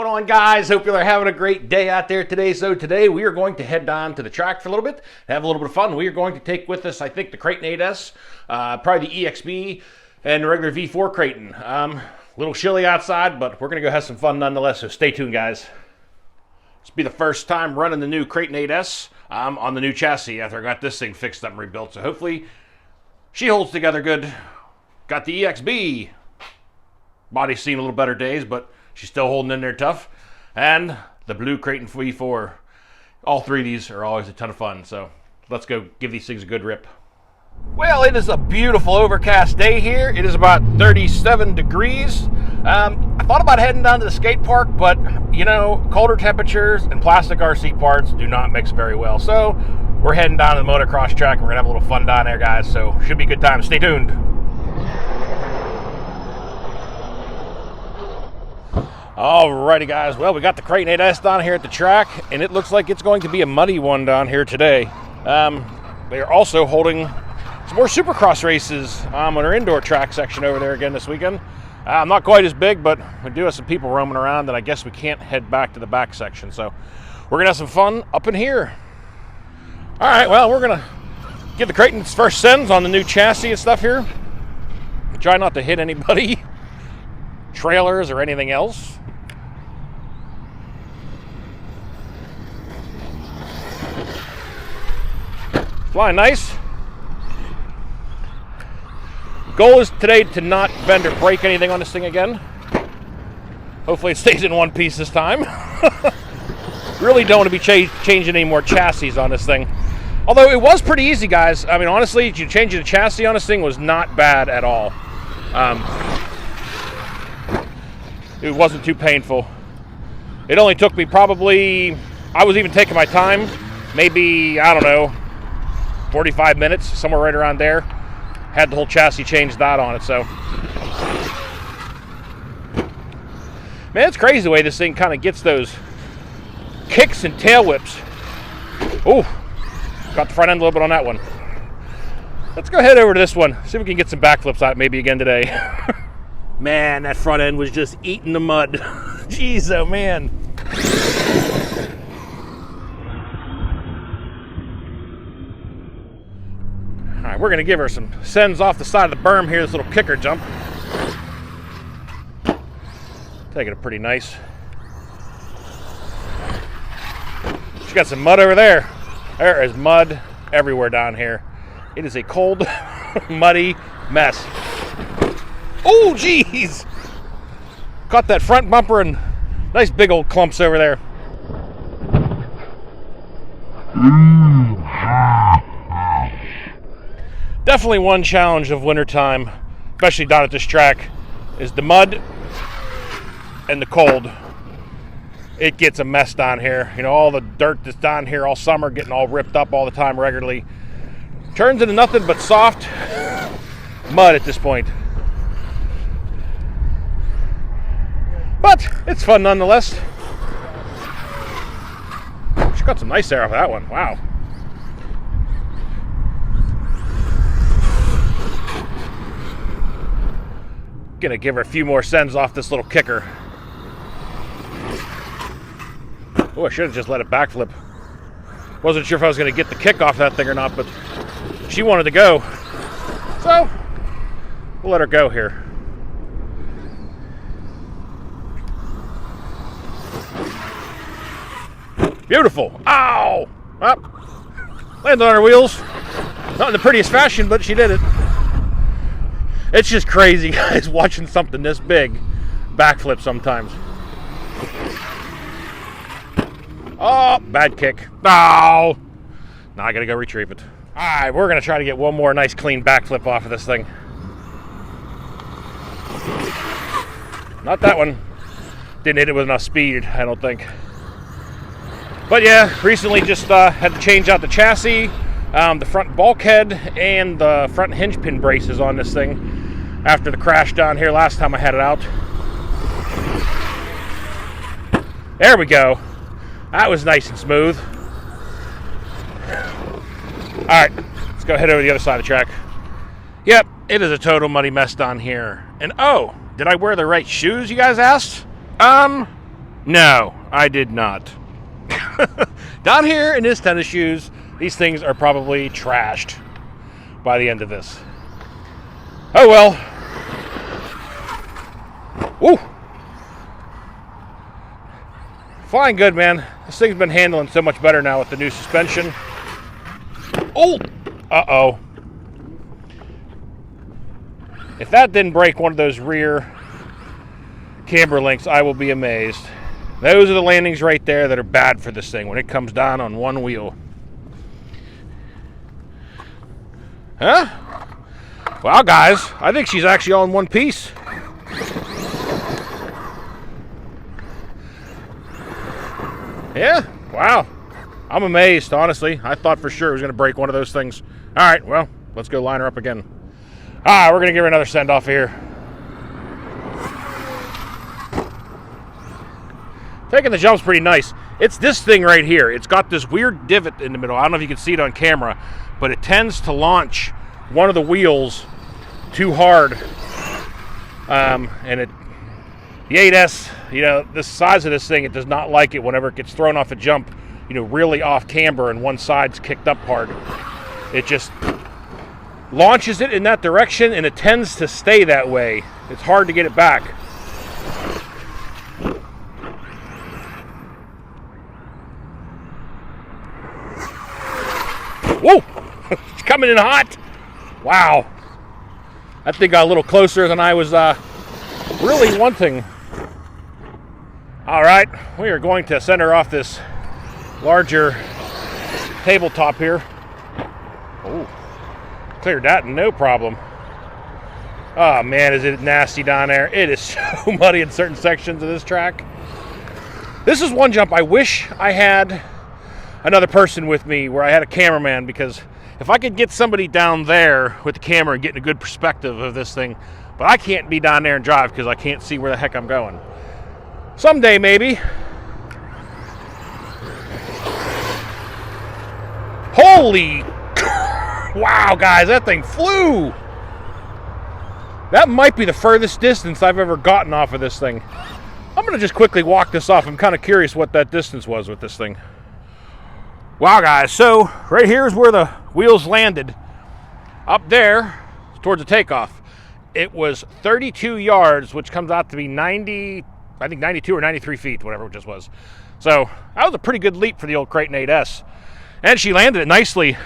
going on, guys? Hope you're having a great day out there today. So today we are going to head down to the track for a little bit, have a little bit of fun. We are going to take with us, I think, the Kraton 8S, probably the EXB, and the regular V4 Kraton. A little chilly outside, but we're going to go have some fun nonetheless, so stay tuned, guys. This will be the first time running the new Kraton 8S on the new chassis after I got this thing fixed up and rebuilt, so hopefully she holds together good. Got the EXB. Body's seen a little better days, but she's still holding in there tough. And the blue Kraton V4. All three of these are always a ton of fun, so let's go give these things a good rip. Well, it is a beautiful overcast day here. It is about 37 degrees. I thought about heading down to the skate park, but, you know, colder temperatures and plastic RC parts do not mix very well. So we're heading down to the motocross track. We're going to have a little fun down there, guys, so should be a good time. Stay tuned. Alrighty, guys, well, we got the Kraton 8S down here at the track, and it looks like it's going to be a muddy one down here today. They are also holding some more Supercross races on our indoor track section over there again this weekend. Not quite as big, but we do have some people roaming around, and I guess we can't head back to the back section, so we're gonna have some fun up in here. Alright, well, we're gonna give the Kraton its first sends on the new chassis and stuff here. Try not to hit anybody, trailers, or anything else. Flying nice. Goal is today to not bend or break anything on this thing again. Hopefully it stays in one piece this time. Really don't want to be changing any more chassis on this thing. Although it was pretty easy, guys. I mean, honestly, changing the chassis on this thing was not bad at all. It wasn't too painful. It only took me probably, I was even taking my time, maybe, I don't know, 45 minutes, somewhere right around there. Had the whole chassis changed out on it, so. Man, it's crazy the way this thing kind of gets those kicks and tail whips. Ooh, got the front end a little bit on that one. Let's go head over to this one, see if we can get some backflips out maybe again today. Man, that front end was just eating the mud. Jeez, oh man. All right, we're gonna give her some sends off the side of the berm here, this little kicker jump. Taking it pretty nice. She got some mud over there. There is mud everywhere down here. It is a cold, muddy mess. Oh, geez! Caught that front bumper and nice big old clumps over there. Definitely one challenge of wintertime, especially down at this track, is the mud and the cold. It gets a mess down here. You know, all the dirt that's down here all summer, getting all ripped up all the time regularly, turns into nothing but soft mud at this point. But it's fun nonetheless. She got some nice air off of that one. Wow. Gonna give her a few more sends off this little kicker. Oh, I should have just let it backflip. Wasn't sure if I was gonna get the kick off that thing or not, but she wanted to go. So, we'll let her go here. Beautiful. Ow! Oh, landed on her wheels. Not in the prettiest fashion, but she did it. It's just crazy, guys, watching something this big backflip sometimes. Oh, bad kick. Oh! Now I gotta go retrieve it. Alright, we're gonna try to get one more nice clean backflip off of this thing. Not that one. Didn't hit it with enough speed, I don't think. But yeah, recently just had to change out the chassis, the front bulkhead, and the front hinge pin braces on this thing after the crash down here last time I had it out. There we go. That was nice and smooth. Alright, let's go head over to the other side of the track. Yep, it is a total muddy mess down here. And oh, did I wear the right shoes, you guys asked? No, I did not. Down here in his tennis shoes, these things are probably trashed by the end of this. Oh well. Woo! Flying good, man. This thing's been handling so much better now with the new suspension. Oh! Uh-oh. If that didn't break one of those rear camber links, I will be amazed. Those are the landings right there that are bad for this thing when it comes down on one wheel. Huh? Well, guys, I think she's actually all in one piece. Yeah? Wow. I'm amazed, honestly. I thought for sure it was going to break one of those things. All right, well, let's go line her up again. All right, we're going to give her another send-off here. Taking the jump's pretty nice. It's this thing right here. It's got this weird divot in the middle. I don't know if you can see it on camera, but it tends to launch one of the wheels too hard. And the 8S, you know, the size of this thing, it does not like it whenever it gets thrown off a jump, you know, really off camber and one side's kicked up hard. It just launches it in that direction and it tends to stay that way. It's hard to get it back. Whoa! It's coming in hot. Wow. That thing got a little closer than I was really wanting. All right, we are going to send her off this larger tabletop here. Oh, cleared that, no problem. Oh man, is it nasty down there. It is so muddy in certain sections of this track. This is one jump I wish I had another person with me, where I had a cameraman, because if I could get somebody down there with the camera and getting a good perspective of this thing, but I can't be down there and drive because I can't see where the heck I'm going. Someday, maybe. Holy, wow, guys, that thing flew. That might be the furthest distance I've ever gotten off of this thing. I'm going to just quickly walk this off. I'm kind of curious what that distance was with this thing. Wow, guys, so right here is where the wheels landed. Up there, towards the takeoff, it was 32 yards, which comes out to be 90, I think 92 or 93 feet, whatever it just was. So that was a pretty good leap for the old Kraton 8S. And she landed it nicely.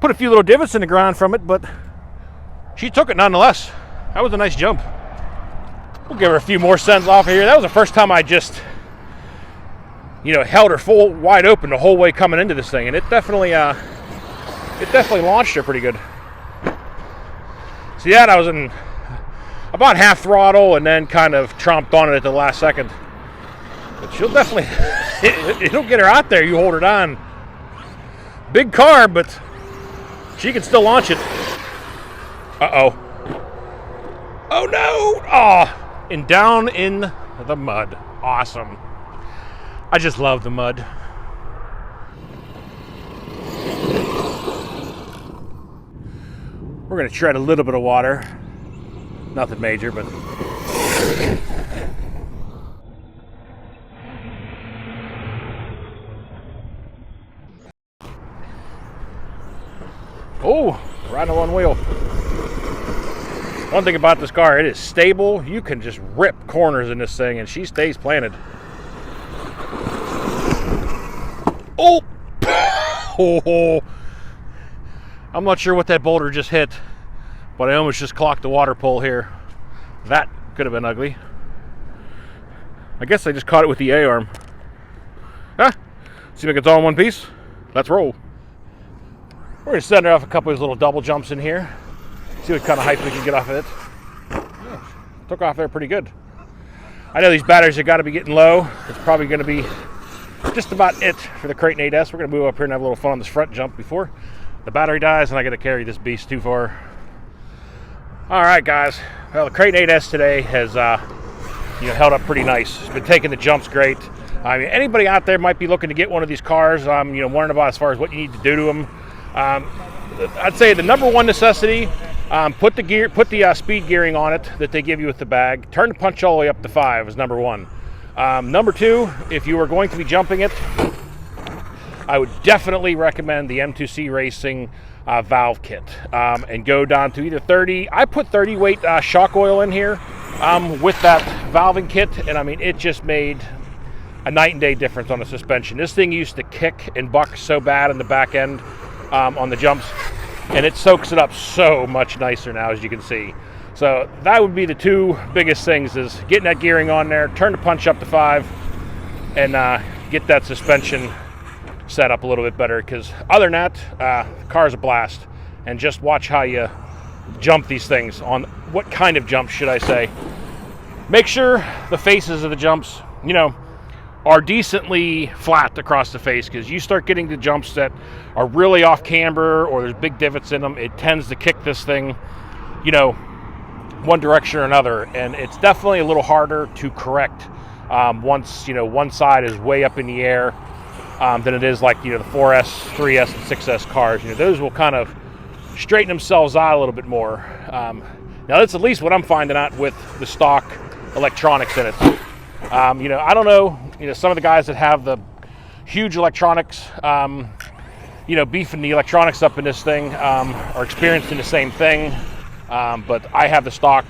Put a few little divots in the ground from it, but she took it nonetheless. That was a nice jump. We'll give her a few more sends off of here. That was the first time I just, you know, held her full wide open the whole way coming into this thing, and it definitely launched her pretty good. See that? I was in about half throttle and then kind of tromped on it at the last second. But she'll definitely, it'll get her out there. You hold her down. Big car, but she can still launch it. Uh-oh. Oh no! Oh, and down in the mud. Awesome. I just love the mud. We're going to tread a little bit of water. Nothing major, but... Oh, riding on one wheel. One thing about this car, it is stable. You can just rip corners in this thing and she stays planted. Oh! Oh! I'm not sure what that boulder just hit, but I almost just clocked the water pole here. That could have been ugly. I guess I just caught it with the A-arm. Huh? Seems like it's all in one piece. Let's roll. We're going to send her off a couple of these little double jumps in here. See what kind of height we can get off of it. Yeah, took off there pretty good. I know these batteries have got to be getting low. It's probably going to be just about it for the Kraton 8S. We're going to move up here and have a little fun on this front jump before the battery dies and I got to carry this beast too far. All right, guys. Well, the Kraton 8S today has held up pretty nice. It's been taking the jumps great. I mean, anybody out there might be looking to get one of these cars. Wondering about as far as what you need to do to them. I'd say the number one necessity: put the speed gearing on it that they give you with the bag. Turn the punch all the way up to 5 is number one. Number two, if you are going to be jumping it, I would definitely recommend the M2C Racing valve kit, and go down to either 30. I put 30 weight shock oil in here with that valving kit, and I mean, it just made a night and day difference on the suspension. This thing used to kick and buck so bad in the back end on the jumps, and it soaks it up so much nicer now, as you can see. So that would be the two biggest things, is getting that gearing on there, turn the punch up to 5, and get that suspension set up a little bit better, because other than that, the car's a blast. And just watch how you jump these things. On what kind of jumps, should I say. Make sure the faces of the jumps, you know, are decently flat across the face, because you start getting the jumps that are really off camber or there's big divots in them, it tends to kick this thing, you know, one direction or another, and it's definitely a little harder to correct once, you know, one side is way up in the air than it is like, you know, the 4S, 3S, and 6S cars. You know, those will kind of straighten themselves out a little bit more. Now that's at least what I'm finding out with the stock electronics in it. You know, I don't know, you know, some of the guys that have the huge electronics, you know, beefing the electronics up in this thing are experiencing the same thing. But I have the stock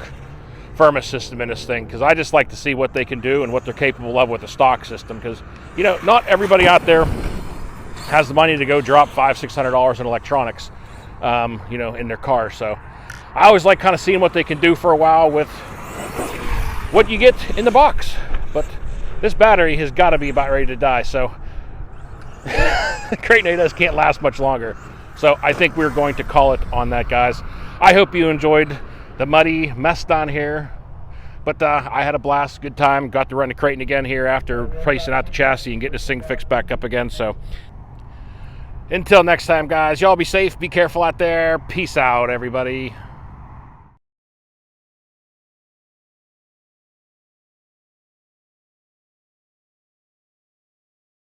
firmest system in this thing, because I just like to see what they can do and what they're capable of with the stock system, because, you know, not everybody out there has the money to go drop $500-600 in electronics, you know, in their car. So I always like kind of seeing what they can do for a while with what you get in the box. But this battery has got to be about ready to die, so Kraton 8S can't last much longer. So I think we're going to call it on that, guys. I hope you enjoyed the muddy mess down here, but I had a blast, good time. Got to run the Kraton again here after pricing out the chassis and getting this thing fixed back up again. So until next time, guys, y'all be safe, be careful out there. Peace out, everybody.